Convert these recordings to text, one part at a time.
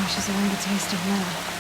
she's earned a taste of now.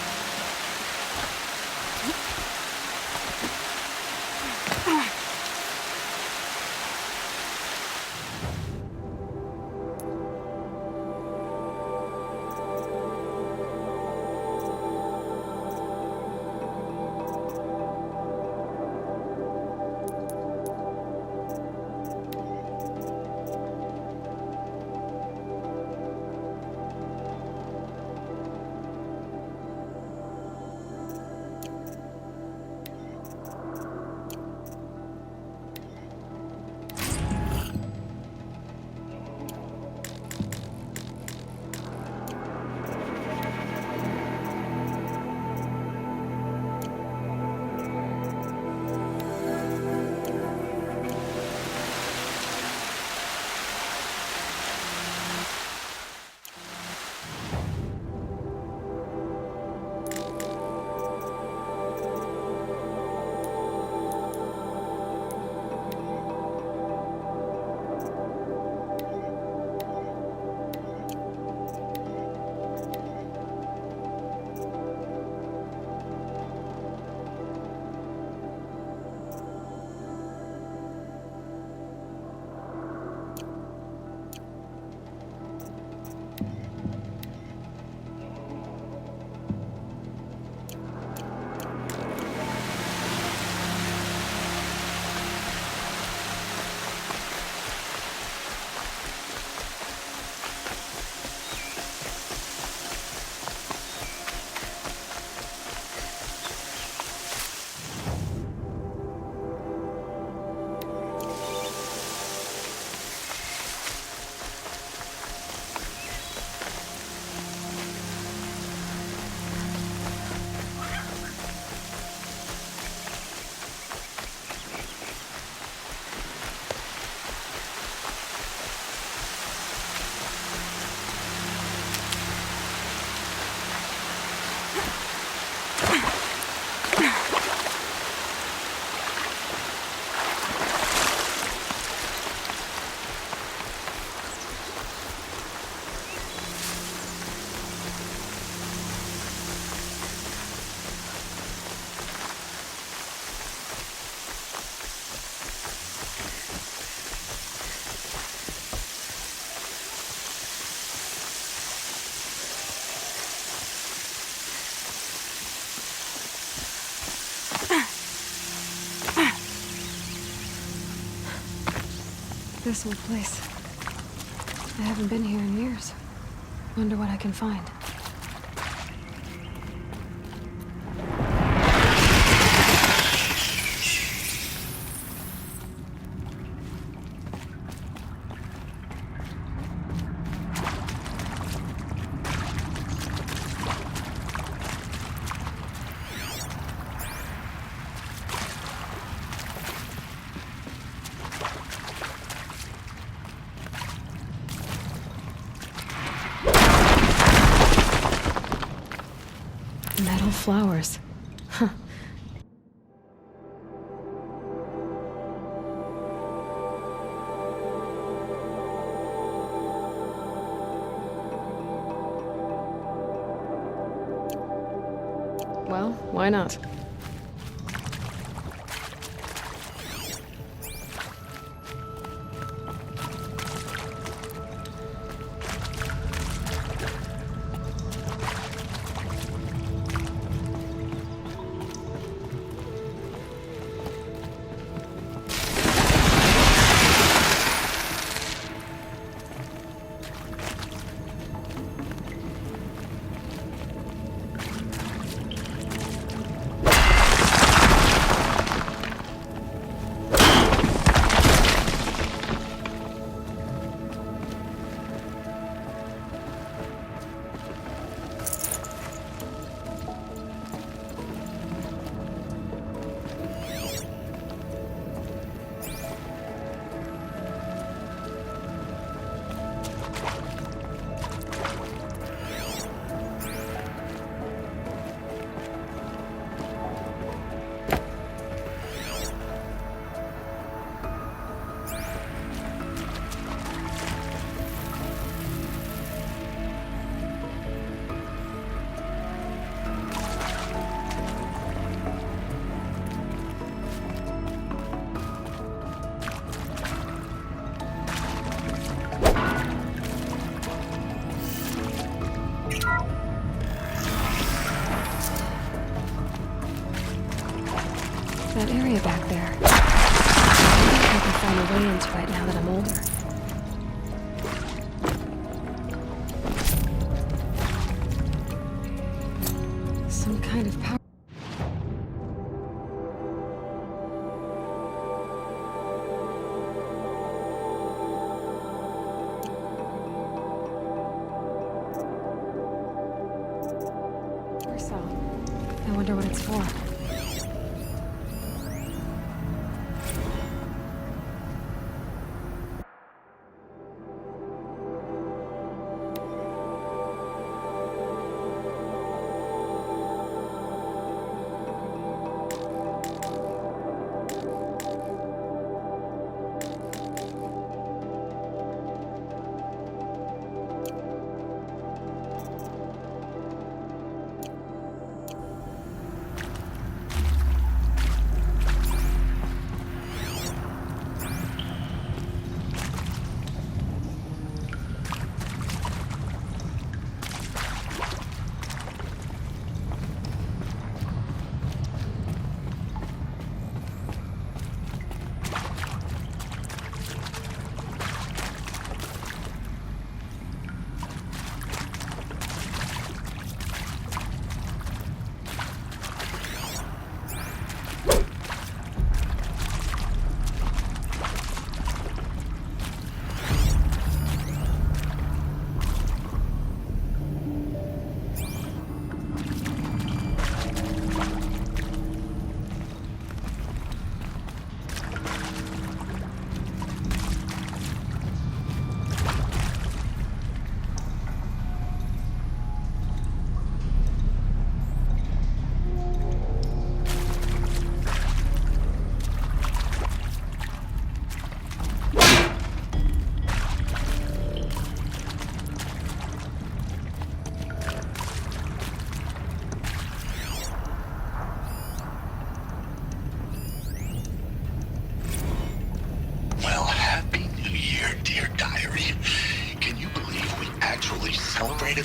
This old place. I haven't been here in years. Wonder what I can find. Metal flowers. Huh. Well, why not? PS4.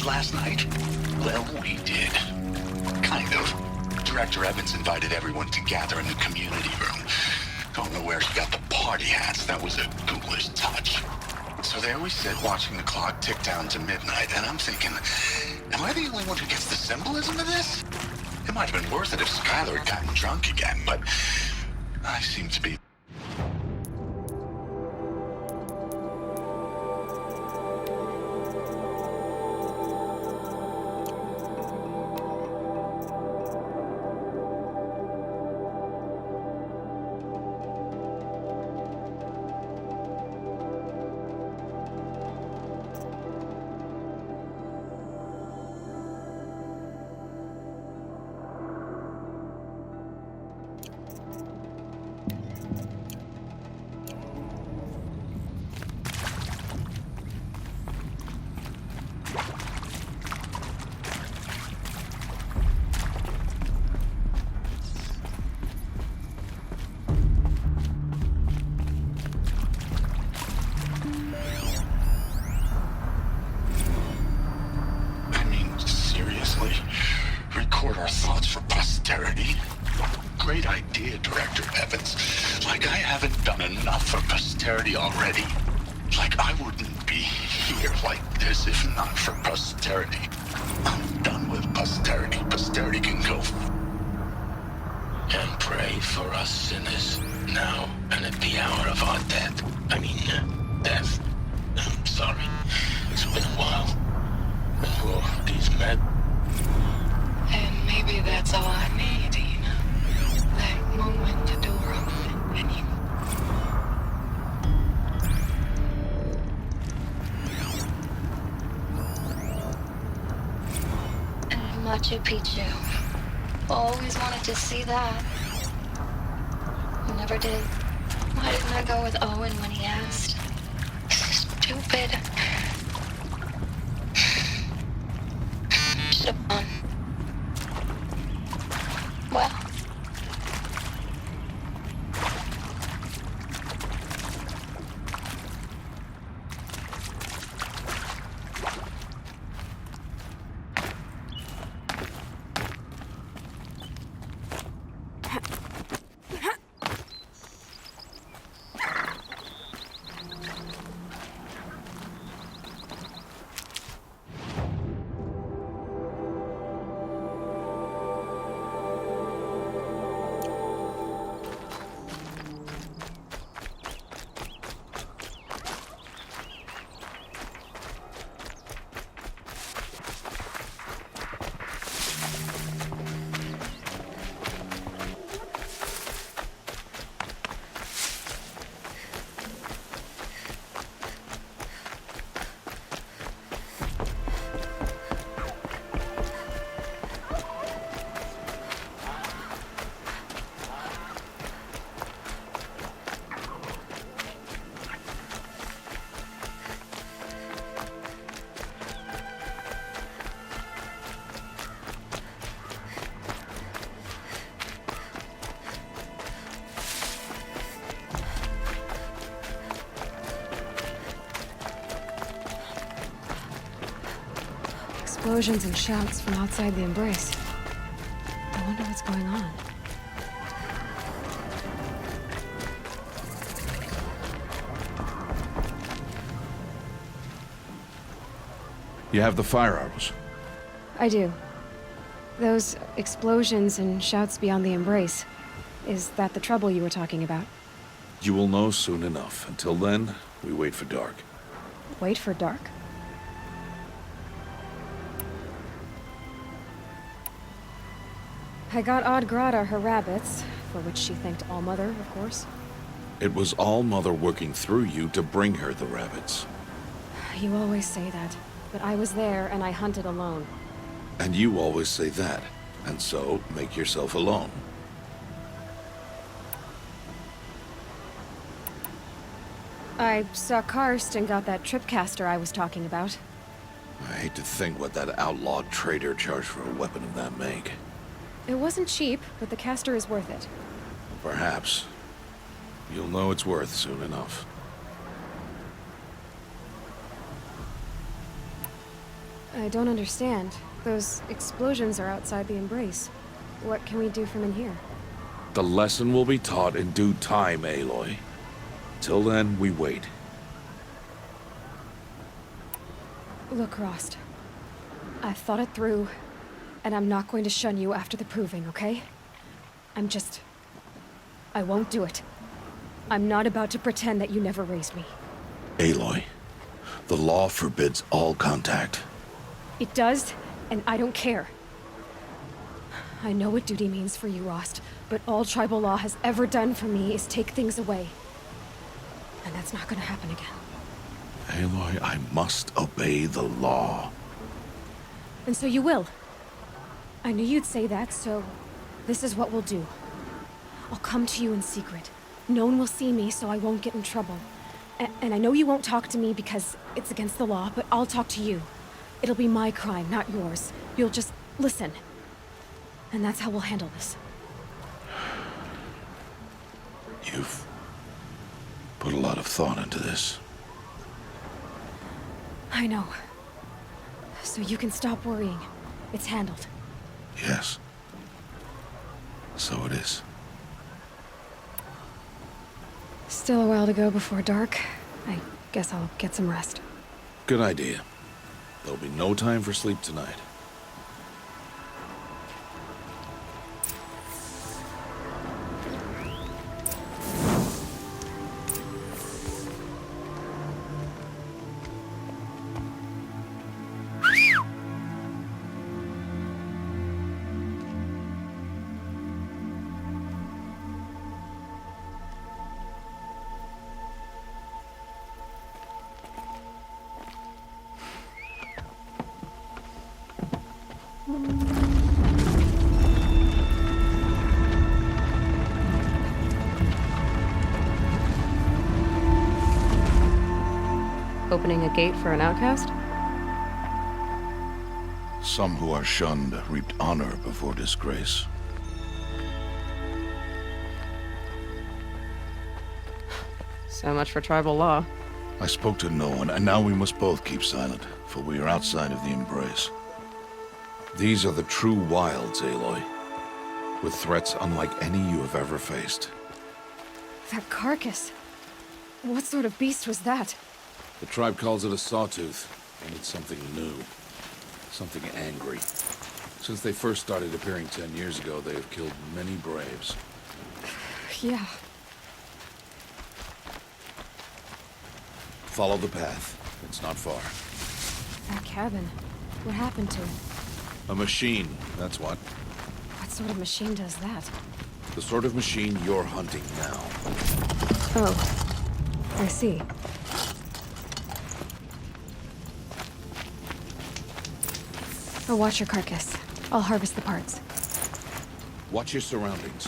Last night? Well, we did. Kind of. Director Evans invited everyone to gather in the community room. Don't know where she got the party hats. That was a ghoulish touch. So there we sit, watching the clock tick down to midnight, and I'm thinking, am I the only one who gets the symbolism of this? It might have been worth it if Skylar had gotten drunk again, but I seem to be... Record our thoughts for posterity? Great idea, Director Evans. Like I haven't done enough for posterity already. Like I wouldn't be here like this if not for posterity. I'm done with posterity. Posterity can go. And pray for us sinners, now and at the hour of our death. Death. I'm sorry. It's been a while. And these men. And maybe that's all I need, you know? That moment the door opened and you... And Machu Picchu. Always wanted to see that. Never did. Why didn't I go with Owen when he asked? Stupid. Should have gone. Well. explosions and shouts from outside the embrace. I wonder what's going on. You have the fire arrows. I do. Those explosions and shouts beyond the embrace. Is that the trouble you were talking about? You will know soon enough. Until then, we wait for dark. Wait for dark? I got Odd Grata her rabbits, for which she thanked Allmother, of course. It was All-Mother working through you to bring her the rabbits. You always say that, but I was there and I hunted alone. And you always say that, and so make yourself alone. I saw Karst and got that tripcaster I was talking about. I hate to think what that outlawed trader charged for a weapon of that make. It wasn't cheap, but the caster is worth it. Perhaps. You'll know it's worth soon enough. I don't understand. Those explosions are outside the embrace. What can we do from in here? The lesson will be taught in due time, Aloy. Till then, we wait. Look, Rost. I've thought it through, and I'm not going to shun you after the proving, okay? I won't do it. I'm not about to pretend that you never raised me. Aloy, the law forbids all contact. It does, and I don't care. I know what duty means for you, Rost, but all tribal law has ever done for me is take things away. And that's not gonna happen again. Aloy, I must obey the law. And so you will. I knew you'd say that, so this is what we'll do. I'll come to you in secret. No one will see me, so I won't get in trouble. And I know you won't talk to me because it's against the law, but I'll talk to you. It'll be my crime, not yours. You'll just listen. And that's how we'll handle this. You've put a lot of thought into this. I know. So you can stop worrying. It's handled. Yes. So it is. Still a while to go before dark. I guess I'll get some rest. Good idea. There'll be no time for sleep tonight. Opening a gate for an outcast? Some who are shunned reaped honor before disgrace. So much for tribal law. I spoke to no one, and now we must both keep silent, for we are outside of the embrace. These are the true wilds, Aloy, with threats unlike any you have ever faced. That carcass. What sort of beast was that? The tribe calls it a sawtooth, and it's something new. Something angry. Since they first started appearing 10 years ago, they have killed many braves. Yeah. Follow the path. It's not far. That cabin. What happened to it? A machine, that's what. What sort of machine does that? The sort of machine you're hunting now. Oh. I see. I'll watch your carcass. I'll harvest the parts. Watch your surroundings.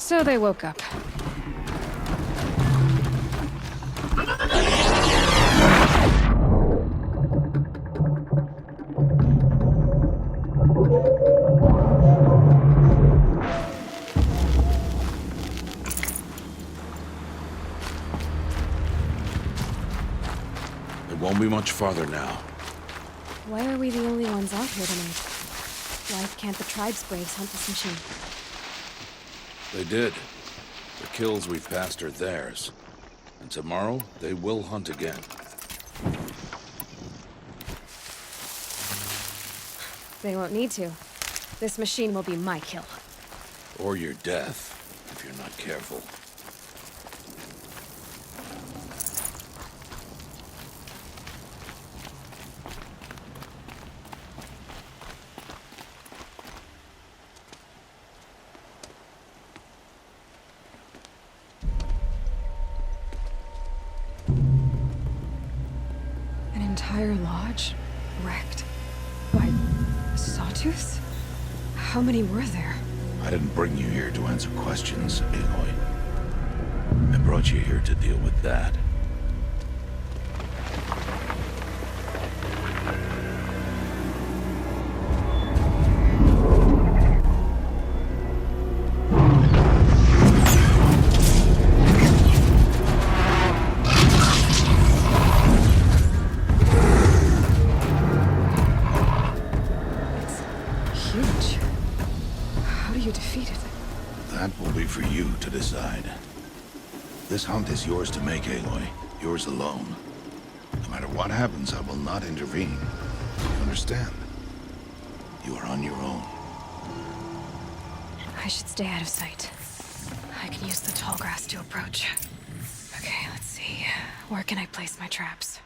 So they woke up. It won't be much farther now. Why are we the only ones out here tonight? Why can't the tribe's braves hunt this machine? They did. The kills we've passed are theirs. And tomorrow, they will hunt again. They won't need to. This machine will be my kill. Or your death, if you're not careful. An entire lodge wrecked by sawtooths? How many were there? I didn't bring you here to answer questions, Aloy. I brought you here to deal with that. Huge. How do you defeat it? That will be for you to decide. This hunt is yours to make, Aloy. Yours alone. No matter what happens, I will not intervene. You understand? You are on your own. I should stay out of sight. I can use the tall grass to approach. Okay, let's see. Where can I place my traps?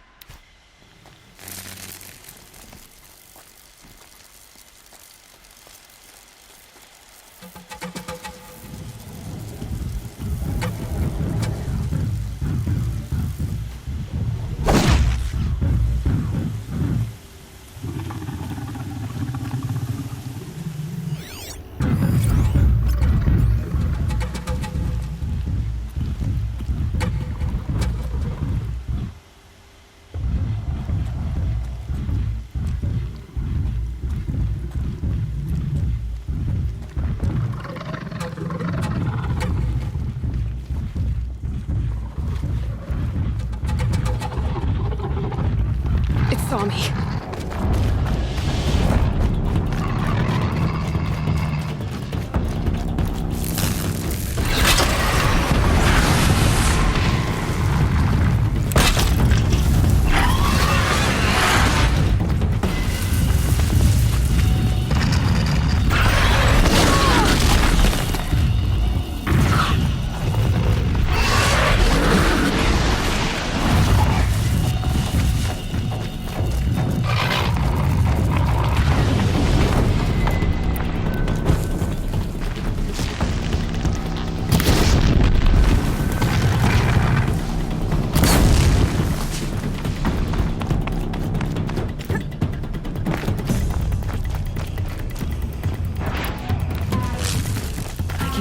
It saw me.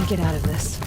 Get out of this.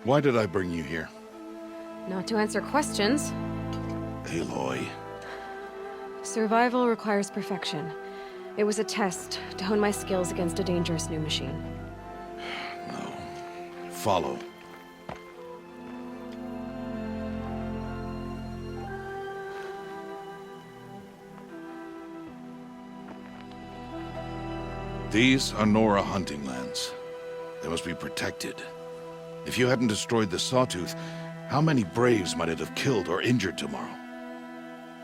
Why did I bring you here? Not to answer questions. Aloy. Survival requires perfection. It was a test to hone my skills against a dangerous new machine. No. Follow. These are Nora hunting lands. They must be protected. If you hadn't destroyed the Sawtooth, how many Braves might it have killed or injured tomorrow?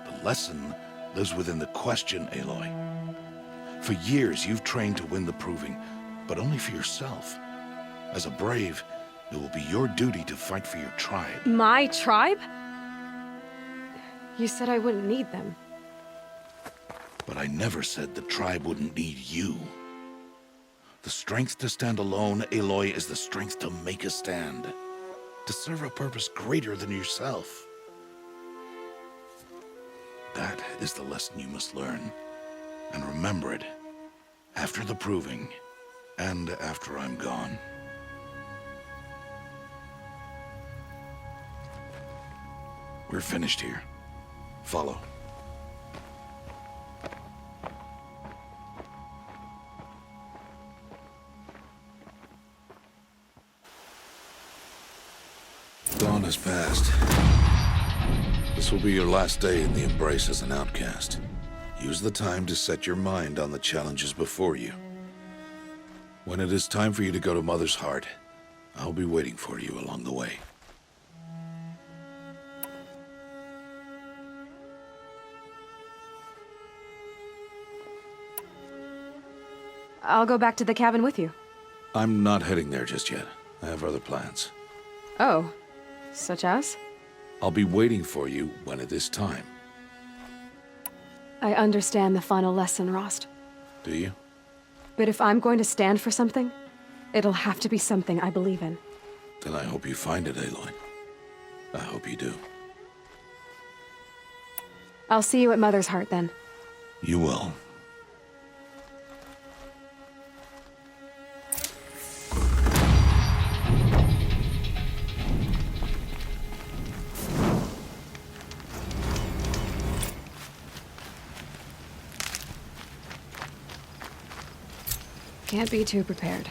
The lesson lives within the question, Aloy. For years, you've trained to win the Proving, but only for yourself. As a Brave, it will be your duty to fight for your tribe. My tribe? You said I wouldn't need them. But I never said the tribe wouldn't need you. The strength to stand alone, Aloy, is the strength to make a stand. To serve a purpose greater than yourself. That is the lesson you must learn. And remember it. After the Proving, and after I'm gone. We're finished here. Follow. Dawn has passed. This will be your last day in the Embrace as an outcast. Use the time to set your mind on the challenges before you. When it is time for you to go to Mother's Heart, I'll be waiting for you along the way. I'll go back to the cabin with you. I'm not heading there just yet. I have other plans. Oh, such as? I'll be waiting for you when it is time. I understand the final lesson, Rost. Do you? But if I'm going to stand for something, it'll have to be something I believe in. Then I hope you find it, Aloy. I hope you do. I'll see you at Mother's Heart then. You will. Can't be too prepared.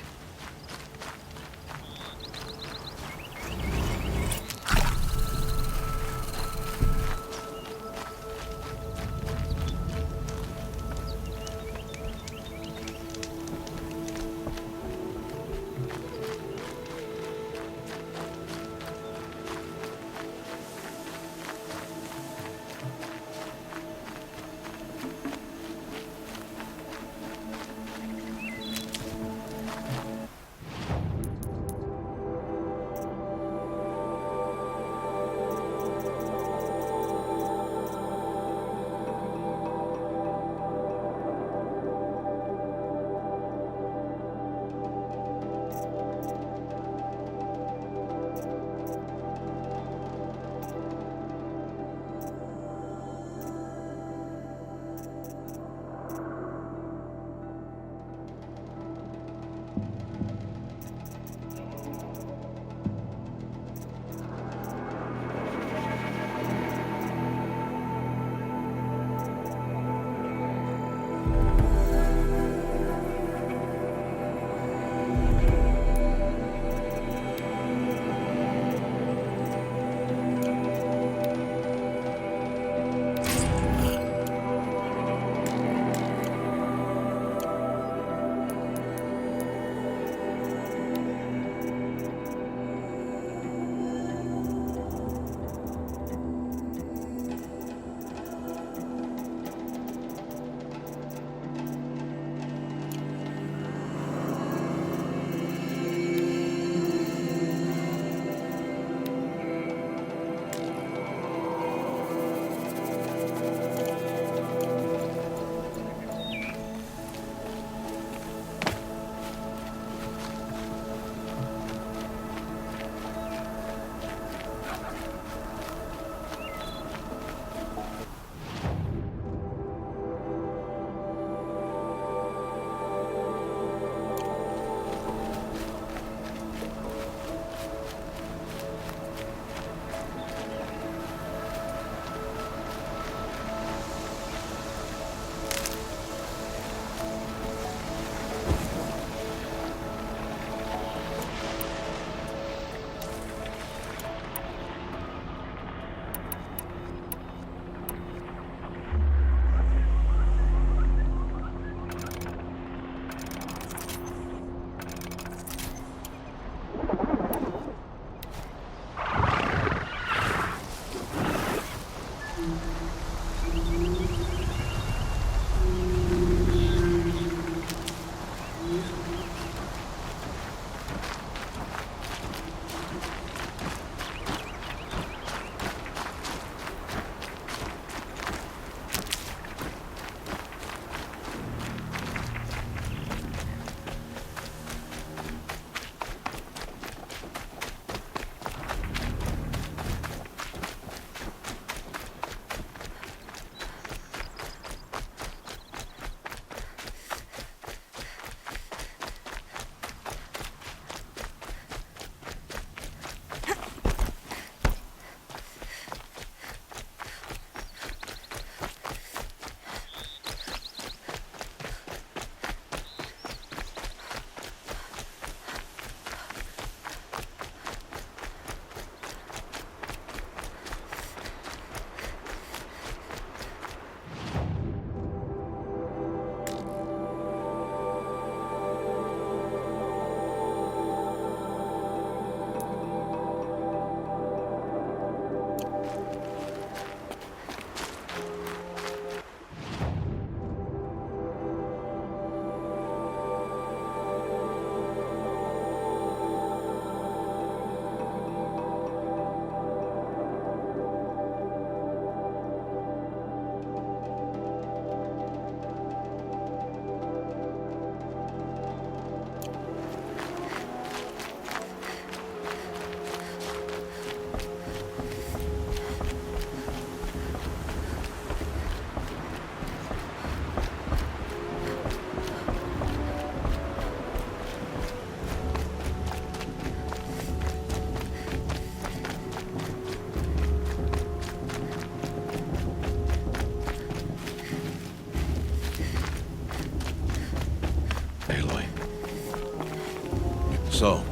So,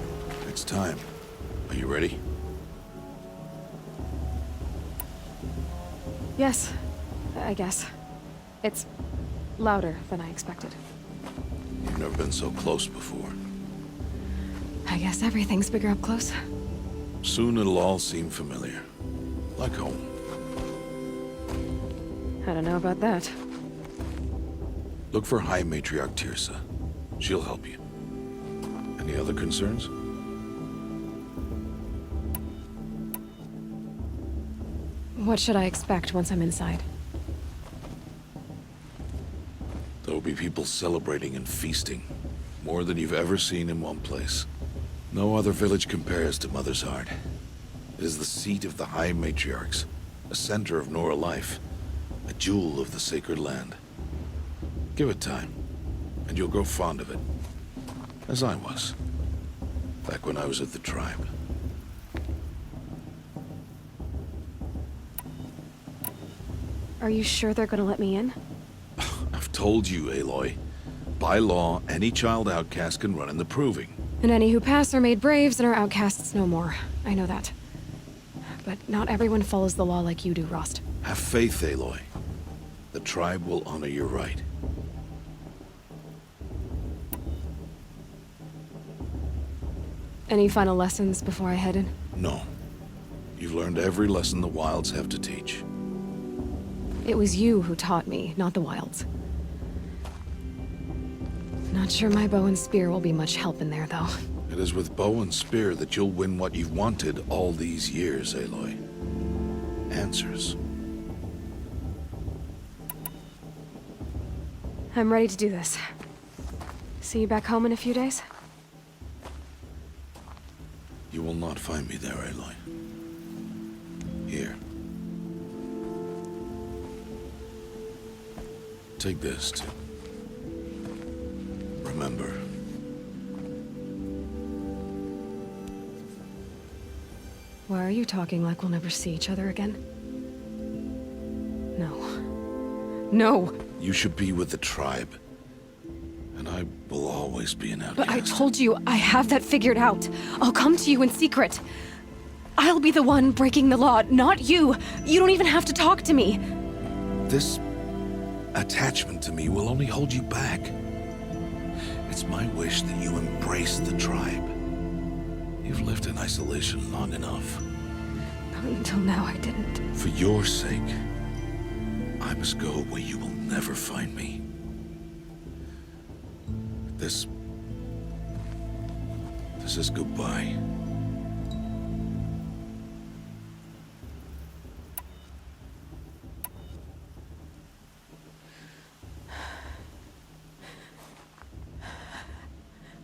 it's time. Are you ready? Yes, I guess. It's louder than I expected. You've never been so close before. I guess everything's bigger up close. Soon it'll all seem familiar. Like home. I don't know about that. Look for High Matriarch Tirsa. She'll help you. Any other concerns? What should I expect once I'm inside? There'll be people celebrating and feasting. More than you've ever seen in one place. No other village compares to Mother's Heart. It is the seat of the High Matriarchs, a center of Nora life, a jewel of the sacred land. Give it time, and you'll grow fond of it. As I was, back when I was at the tribe. Are you sure they're gonna let me in? I've told you, Aloy. By law, any child outcast can run in the Proving. And any who pass are made braves and are outcasts no more. I know that. But not everyone follows the law like you do, Rost. Have faith, Aloy. The tribe will honor your right. Any final lessons before I head in? No. You've learned every lesson the Wilds have to teach. It was you who taught me, not the Wilds. Not sure my bow and spear will be much help in there, though. It is with bow and spear that you'll win what you've wanted all these years, Aloy. Answers. I'm ready to do this. See you back home in a few days? You will not find me there, Aloy. Here. Take this, to remember. Why are you talking like we'll never see each other again? No. No! You should be with the tribe. And I will always be an outcast. But I told you, I have that figured out. I'll come to you in secret. I'll be the one breaking the law, not you. You don't even have to talk to me. This attachment to me will only hold you back. It's my wish that you embrace the tribe. You've lived in isolation long enough. Until now, I didn't. For your sake, I must go where you will never find me. This is goodbye.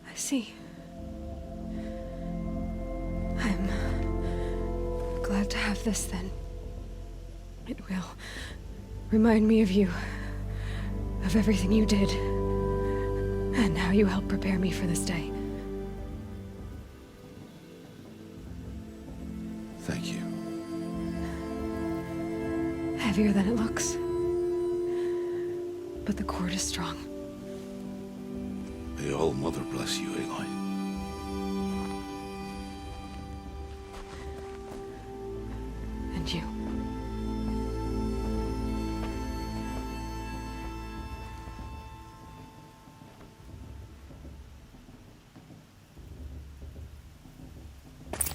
I see. I'm glad to have this then. It will remind me of you, of everything you did, and how you helped prepare me for this day. Thank you. Heavier than it looks. But the cord is strong. May All Mother bless you, Aloy. And you.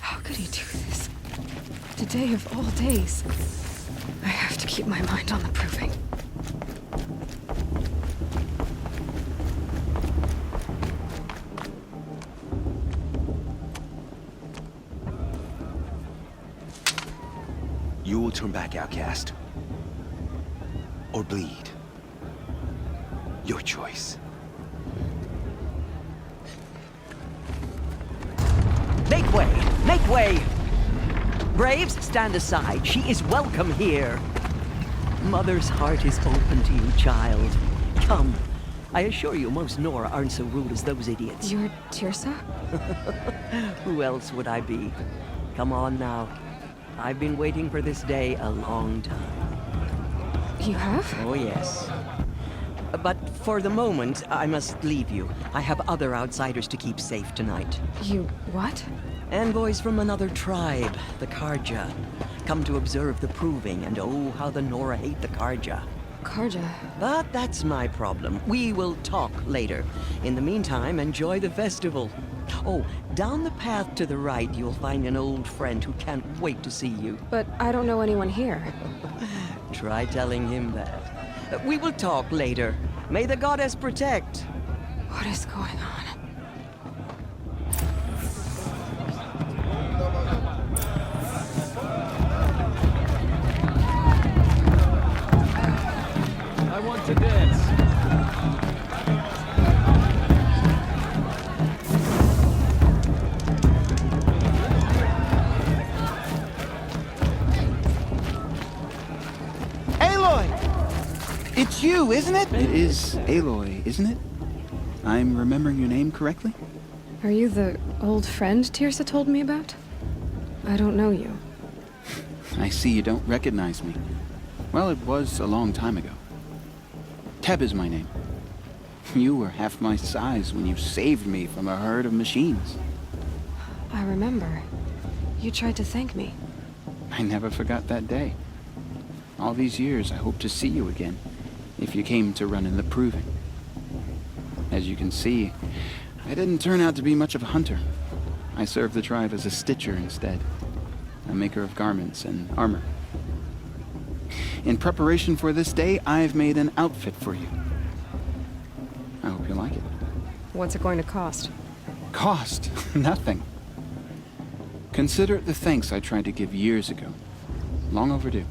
How could he do this? Today of all days. I have to keep my mind on the Proving. You will turn back, outcast. Or bleed. Your choice. Make way! Make way! Braves, stand aside. She is welcome here. Mother's heart is open to you, child. Come. I assure you, most Nora aren't so rude as those idiots. You're Tirsa? Who else would I be? Come on now. I've been waiting for this day a long time. You have? Oh, yes. But for the moment, I must leave you. I have other outsiders to keep safe tonight. You what? Envoys from another tribe, the Karja. Come to observe the proving, and oh, how the Nora hate the Karja. Karja. But that's my problem. We will talk later. In the meantime, enjoy the festival. Oh, down the path to the right, you'll find an old friend who can't wait to see you. But I don't know anyone here. Try telling him that. We will talk later. May the goddess protect. What is going on? I want to dance. It's you, isn't it? It is Aloy, isn't it? I'm remembering your name correctly? Are you the old friend Tirsa told me about? I don't know you. I see you don't recognize me. Well, it was a long time ago. Teb is my name. You were half my size when you saved me from a herd of machines. I remember. You tried to thank me. I never forgot that day. All these years, I hope to see you again, if you came to run in the proving. As you can see, I didn't turn out to be much of a hunter. I served the tribe as a stitcher instead, a maker of garments and armor. In preparation for this day, I've made an outfit for you. I hope you like it. What's it going to cost? Cost? Nothing. Consider it the thanks I tried to give years ago. Long overdue.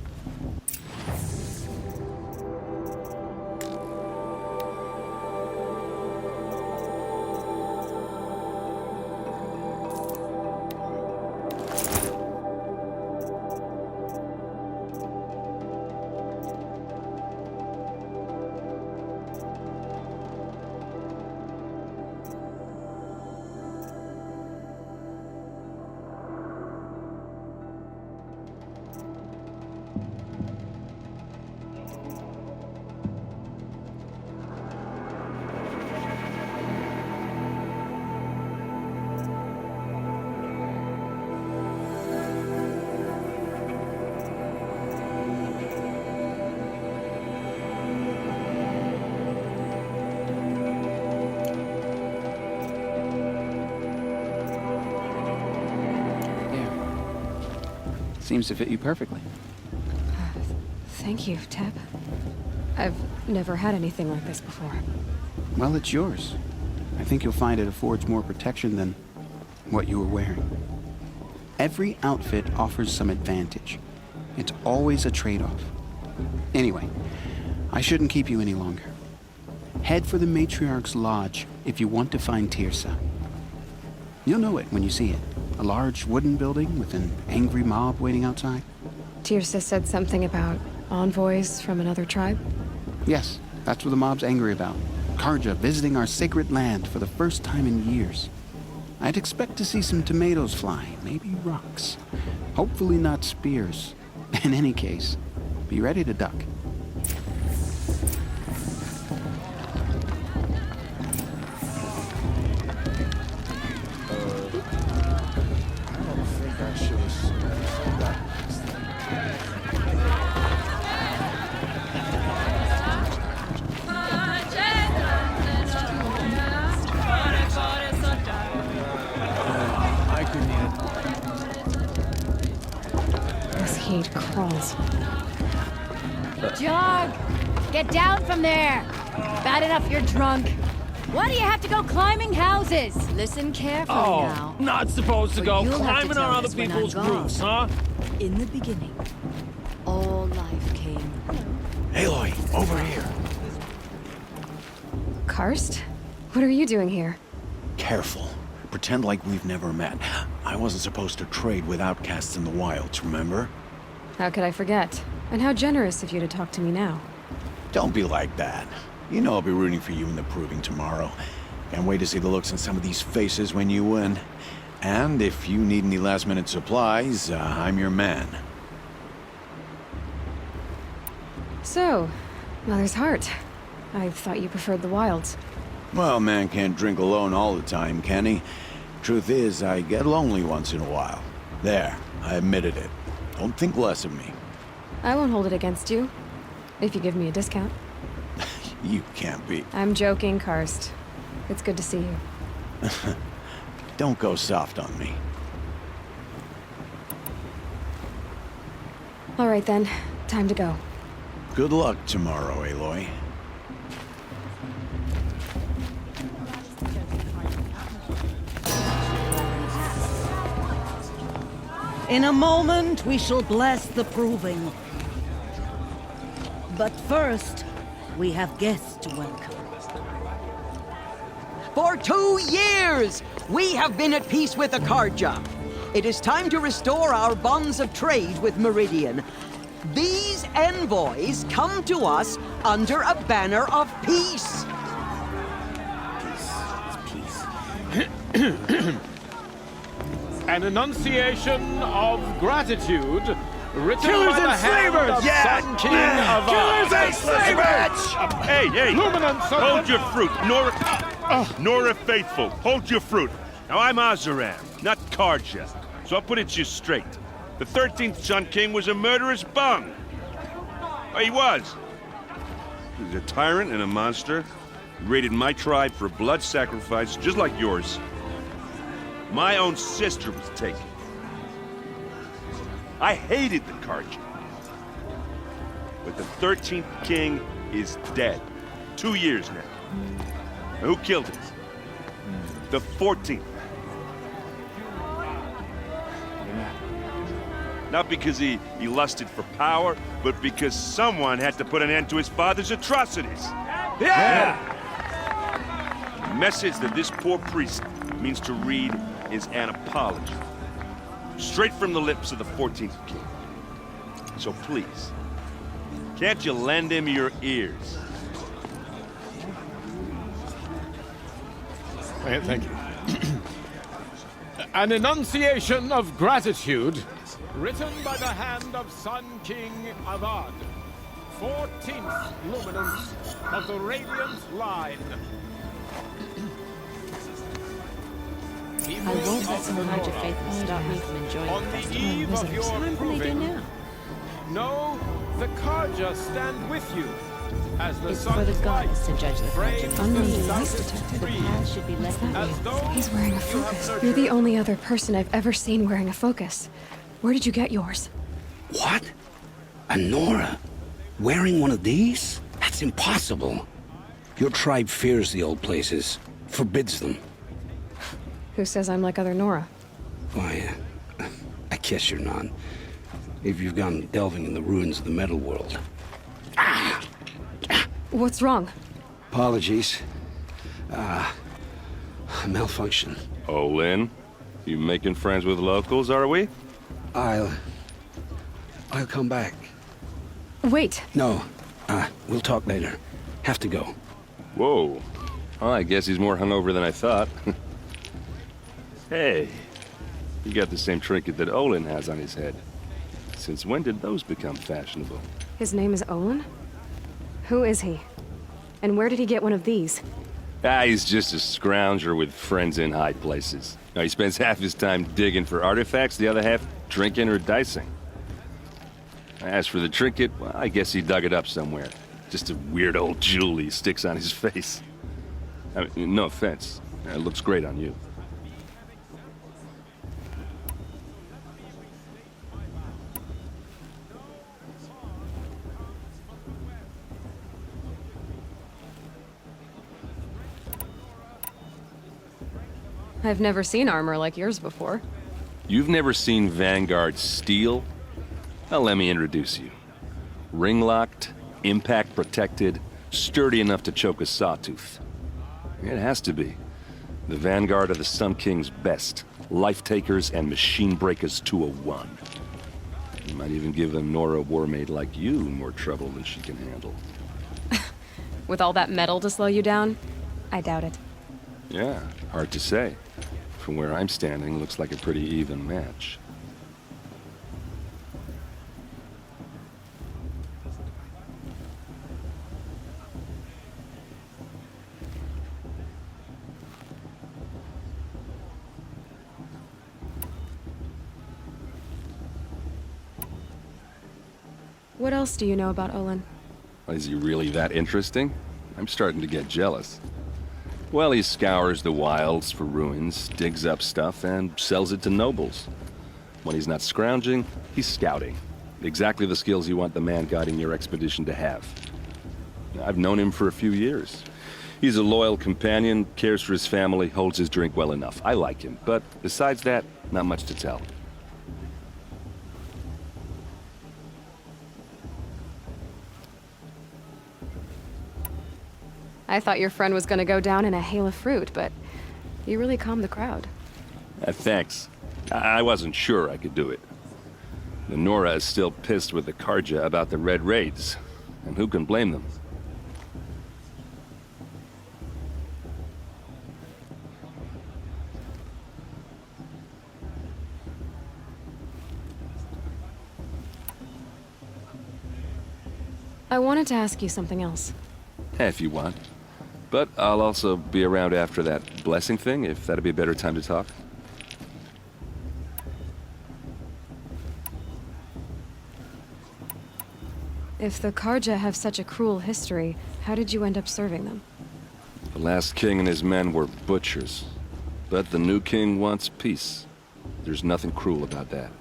Seems to fit you perfectly. Thank you, Teb. I've never had anything like this before. Well, it's yours. I think you'll find it affords more protection than what you were wearing. Every outfit offers some advantage. It's always a trade-off. Anyway, I shouldn't keep you any longer. Head for the Matriarch's Lodge if you want to find Tirsa. You'll know it when you see it. A large wooden building with an angry mob waiting outside. Tirsa said something about envoys from another tribe? Yes, that's what the mob's angry about. Karja visiting our sacred land for the first time in years. I'd expect to see some tomatoes fly, maybe rocks. Hopefully not spears. In any case, be ready to duck. Heat crawls. Jog! Get down from there! Bad enough you're drunk. Why do you have to go climbing houses? Listen carefully now. Not supposed to Or go you'll have to climbing tell on other us when people's I'm gone. roofs, huh? In the beginning, all life came. Aloy, over here. Karst? What are you doing here? Careful. Pretend like we've never met. I wasn't supposed to trade with outcasts in the wilds, remember? How could I forget? And how generous of you to talk to me now. Don't be like that. You know I'll be rooting for you in the proving tomorrow. Can't wait to see the looks on some of these faces when you win. And if you need any last-minute supplies, I'm your man. So, Mother's Heart. I thought you preferred the wilds. Well, man can't drink alone all the time, can he? Truth is, I get lonely once in a while. There, I admitted it. Don't think less of me. I won't hold it against you, if you give me a discount. You can't be. I'm joking, Karst. It's good to see you. Don't go soft on me. All right then, time to go. Good luck tomorrow, Aloy. In a moment, we shall bless the proving. But first, we have guests to welcome. For 2 years, we have been at peace with Akarja. It is time to restore our bonds of trade with Meridian. These envoys come to us under a banner of peace. An enunciation of gratitude written Killers by the and hand slavers! of Yeah! Sun King of Killers and slavers! Hey, hey! Luminance of Hold the- your fruit, Nora Faithful. Hold your fruit. Now I'm Azaram, not Karja, so I'll put it to you straight. The 13th Sun King was a murderous bung. Oh, he was. He was a tyrant and a monster. He raided my tribe for a blood sacrifice, just like yours. My own sister was taken. I hated the Karja. But the 13th king is dead. 2 years now. Now, who killed him? The 14th. Not because he lusted for power, but because someone had to put an end to his father's atrocities. Yeah! The message that this poor priest means to read is an apology. Straight from the lips of the 14th king. So please, can't you lend him your ears? Thank you. An enunciation of gratitude written by the hand of Sun King Avad, 14th luminance of the Radiant Line. I won't let someone hide your faith and stop me from enjoying On the the festival. eve of your What can they do proving, now? know the Karja stand with you as the It's for the sun's light gods to judge the frames Karja. the Unnamed sun voice detected. The path should be left as though He's wearing a you have focus. nurtured You're the only other person I've ever seen wearing a focus. Where did you get yours? What? A Nora? Wearing one of these? That's impossible. Your tribe fears the old places, forbids them. Who says I'm like other Nora? Why, I guess you're not. If you've gone delving in the ruins of the metal world. What's wrong? Apologies. Malfunction. Oh, Lynn, you making friends with locals, are we? I'll come back. Wait. No, we'll talk later. Have to go. Whoa. Well, I guess he's more hungover than I thought. Hey, you got the same trinket that Olin has on his head. Since when did those become fashionable? His name is Olin? Who is he? And where did he get one of these? He's just a scrounger with friends in high places. Now, he spends half his time digging for artifacts, the other half drinking or dicing. As for the trinket, well, I guess he dug it up somewhere. Just a weird old jewel he sticks on his face. I mean, no offense. It looks great on you. I've never seen armor like yours before. You've never seen Vanguard steel? Well, let me introduce you. Ring-locked, impact-protected, sturdy enough to choke a sawtooth. It has to be. The Vanguard of the Sun King's best. Life-takers and machine-breakers to a one. You might even give a Nora warmaid like you more trouble than she can handle. With all that metal to slow you down? I doubt it. Yeah, hard to say. From where I'm standing, looks like a pretty even match. What else do you know about Olin? Is he really that interesting? I'm starting to get jealous. Well, he scours the wilds for ruins, digs up stuff, and sells it to nobles. When he's not scrounging, he's scouting. Exactly the skills you want the man guiding your expedition to have. I've known him for a few years. He's a loyal companion, cares for his family, holds his drink well enough. I like him, but besides that, not much to tell. I thought your friend was gonna go down in a hail of fruit, but you really calmed the crowd. Thanks. I wasn't sure I could do it. The Nora is still pissed with the Karja about the Red Raids, and who can blame them? I wanted to ask you something else. If you want. But I'll also be around after that blessing thing, if that'd be a better time to talk. If the Karja have such a cruel history, how did you end up serving them? The last king and his men were butchers. But the new king wants peace. There's nothing cruel about that.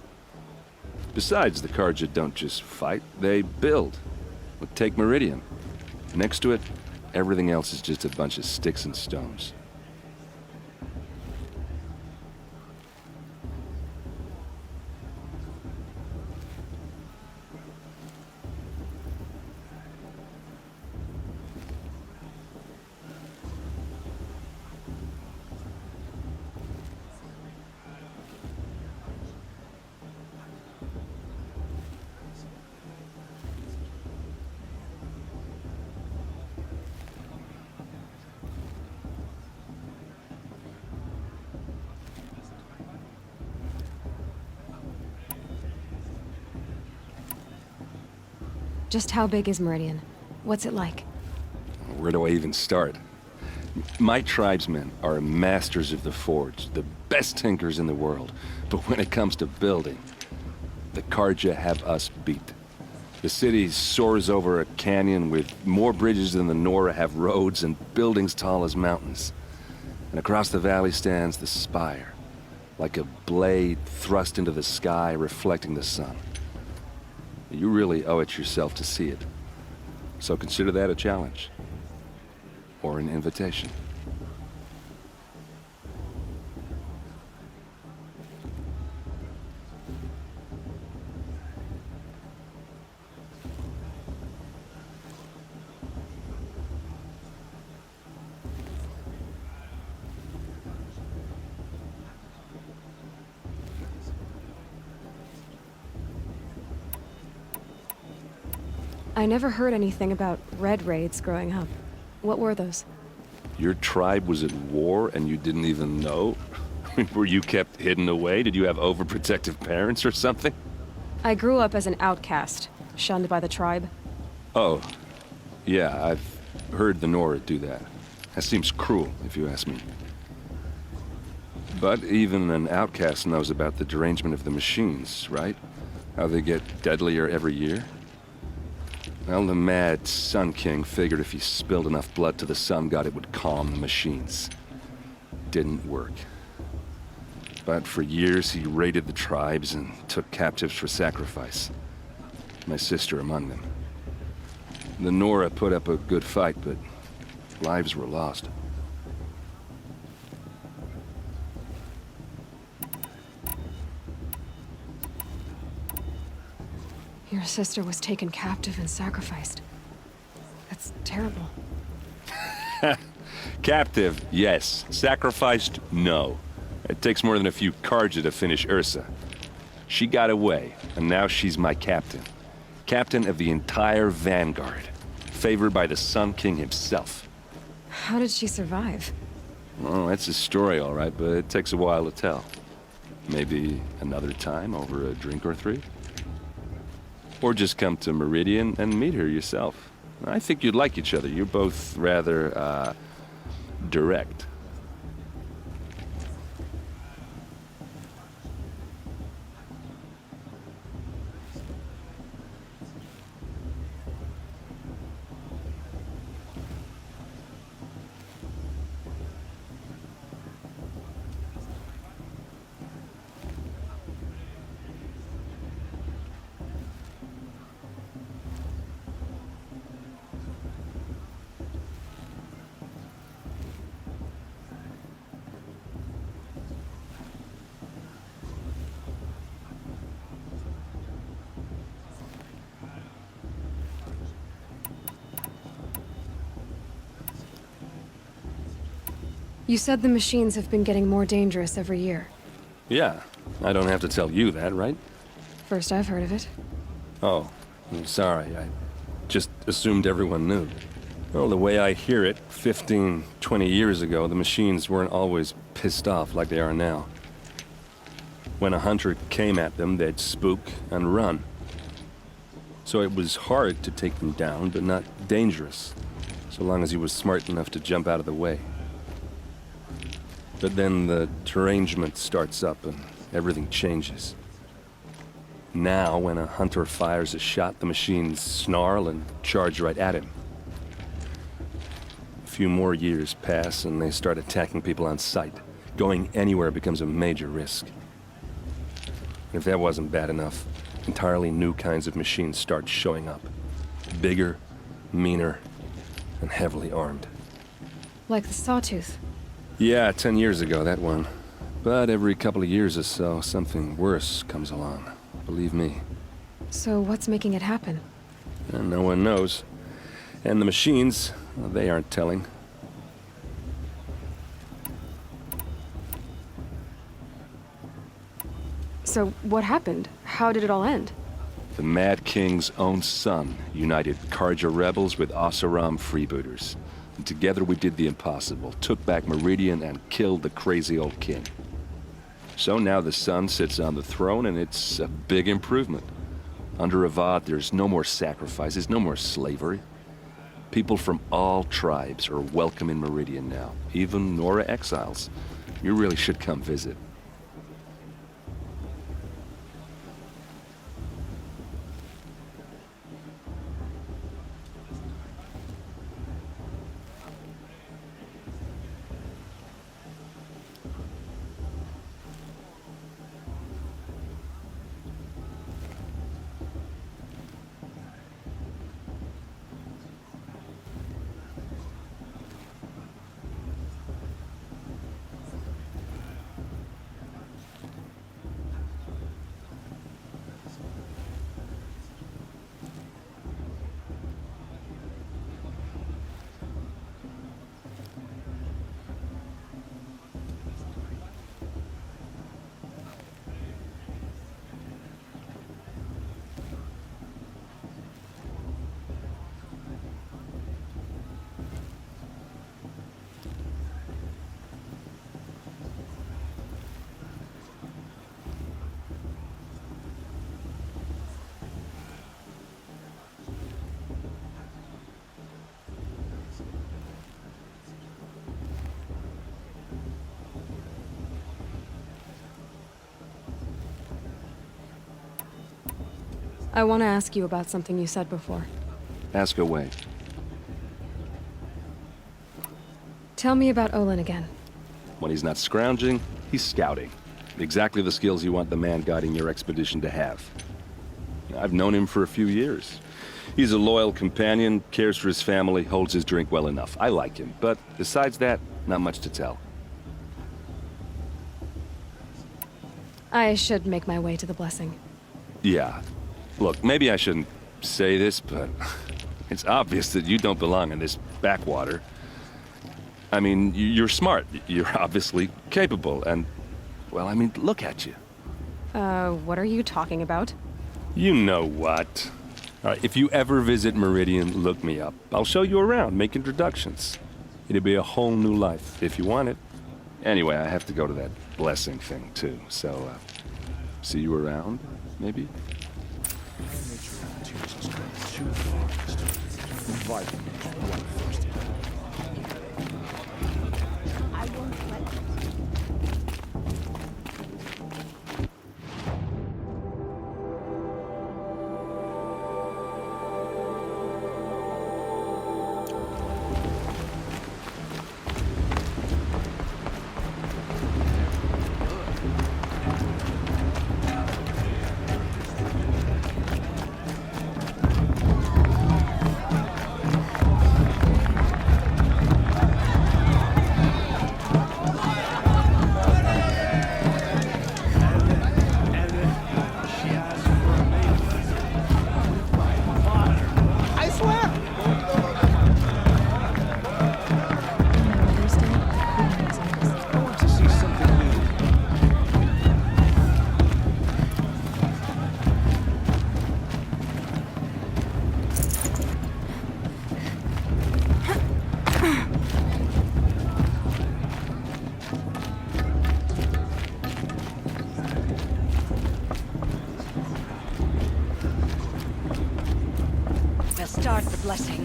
Besides, the Karja don't just fight, they build. Look, take Meridian. Next to it, everything else is just a bunch of sticks and stones. Just how big is Meridian? What's it like? Where do I even start? My tribesmen are masters of the forge, the best tinkers in the world. But when it comes to building, the Karja have us beat. The city soars over a canyon with more bridges than the Nora have roads and buildings tall as mountains. And across the valley stands the spire, like a blade thrust into the sky reflecting the sun. You really owe it yourself to see it. So consider that a challenge. Or an invitation. I never heard anything about Red Raids growing up. What were those? Your tribe was at war and you didn't even know? Were you kept hidden away? Did you have overprotective parents or something? I grew up as an outcast, shunned by the tribe. Oh, yeah, I've heard the Nora do that. That seems cruel, if you ask me. But even an outcast knows about the derangement of the machines, right? How they get deadlier every year? Well, the mad Sun King figured if he spilled enough blood to the Sun God, it would calm the machines. Didn't work. But for years, he raided the tribes and took captives for sacrifice. My sister among them. The Nora put up a good fight, but lives were lost. Your sister was taken captive and sacrificed. That's terrible. Captive, yes. Sacrificed, no. It takes more than a few Karja to finish Ursa. She got away, and now she's my captain. Captain of the entire Vanguard. Favored by the Sun King himself. How did she survive? Well, that's a story, all right, but it takes a while to tell. Maybe another time over a drink or three? Or just come to Meridian and meet her yourself. I think you'd like each other. You're both rather, direct. You said the machines have been getting more dangerous every year. Yeah, I don't have to tell you that, right? First I've heard of it. Oh, I'm sorry. I just assumed everyone knew. Well, the way I hear it, 15, 20 years ago, the machines weren't always pissed off like they are now. When a hunter came at them, they'd spook and run. So it was hard to take them down, but not dangerous, so long as he was smart enough to jump out of the way. But then the derangement starts up and everything changes. Now, when a hunter fires a shot, the machines snarl and charge right at him. A few more years pass and they start attacking people on sight. Going anywhere becomes a major risk. If that wasn't bad enough, entirely new kinds of machines start showing up. Bigger, meaner, and heavily armed. Like the Sawtooth. Yeah, 10 years ago, that one. But every couple of years or so, something worse comes along. Believe me. So what's making it happen? And no one knows. And the machines, well, they aren't telling. So what happened? How did it all end? The Mad King's own son united Karja rebels with Oseram freebooters. And together we did the impossible, took back Meridian and killed the crazy old king. So now the son sits on the throne and it's a big improvement. Under Avad, there's no more sacrifices, no more slavery. People from all tribes are welcome in Meridian now, even Nora exiles. You really should come visit. I want to ask you about something you said before. Ask away. Tell me about Olin again. When he's not scrounging, he's scouting. Exactly the skills you want the man guiding your expedition to have. I've known him for a few years. He's a loyal companion, cares for his family, holds his drink well enough. I like him, but besides that, not much to tell. I should make my way to the blessing. Yeah. Look, maybe I shouldn't say this, but it's obvious that you don't belong in this backwater. I mean, you're smart. You're obviously capable, and, well, I mean, look at you. What are you talking about? You know what. All right, if you ever visit Meridian, look me up. I'll show you around, make introductions. It'll be a whole new life, if you want it. Anyway, I have to go to that blessing thing, too, so, see you around, maybe?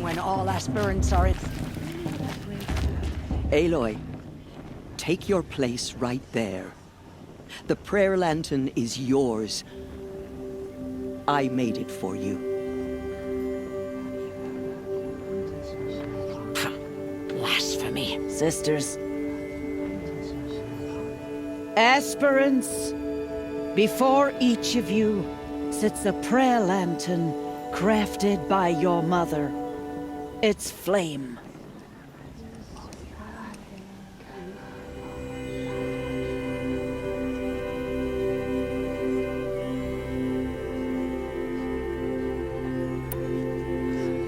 time when all aspirants are in... Aloy, take your place right there. The prayer lantern is yours. I made it for you. Blasphemy, sisters. Aspirants, before each of you sits a prayer lantern crafted by your mother. Its flame.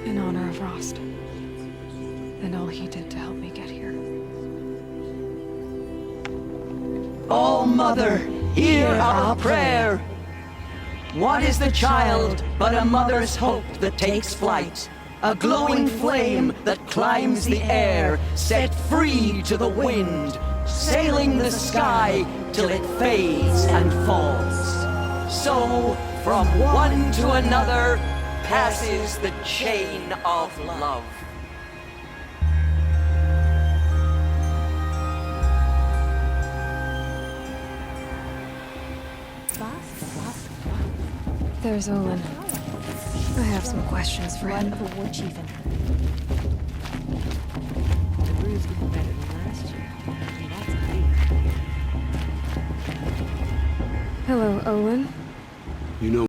In honor of Rost. And all he did to help me get here. Oh, Mother, hear our prayer. What is the child but a mother's hope that takes flight? A glowing flame that climbs the air, set free to the wind, sailing the sky till it fades and falls. So, from one to another, passes the chain of love. There's Olin. I have some questions for him. The war chief and her. The brew's getting better than last year. I mean, that's great. Hello, Olin. You know